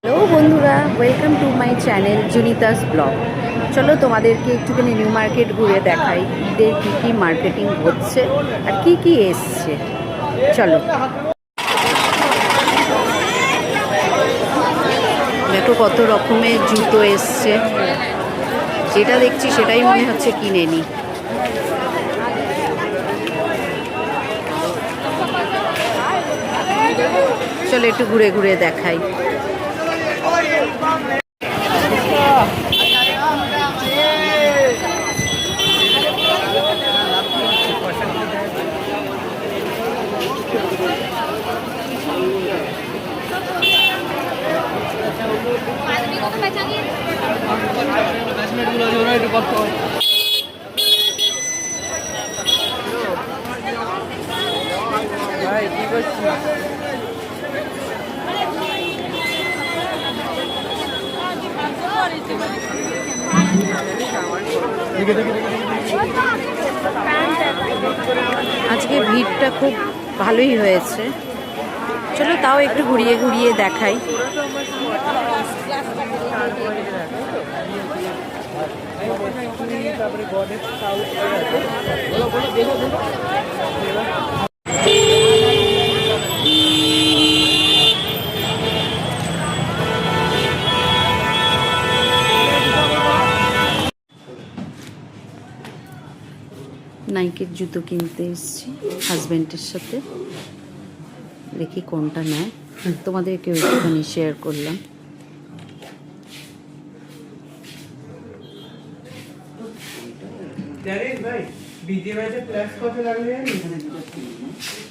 Hello বন্ধুরা, welcome to my channel Junita's blog. চলো তোমাদেরকে একটুখানি নিউ মার্কেট ঘুরে দেখাই, ঈদের কী কী মার্কেটিং হচ্ছে আর কি কি এসছে। চলো দেখো কত রকমের জুতো এসছে, যেটা দেখছি সেটাই মনে হচ্ছে কিনে নি। চলো একটু ঘুরে ঘুরে দেখাই। ভাই কি করছিস? আজকে ভিড়টা খুব ভালোই হয়েছে। চলো তাও একটু ঘুরিয়ে ঘুরিয়ে দেখাই। নাইকের জুতো কিনতে এসেছি হাজব্যান্ডের সাথে, দেখি কোনটা নেয়, তোমাদেরকেও একটুখানি শেয়ার করলাম। ভাই বিজে ম্যাচে প্লাস কত লাগবে জানিস?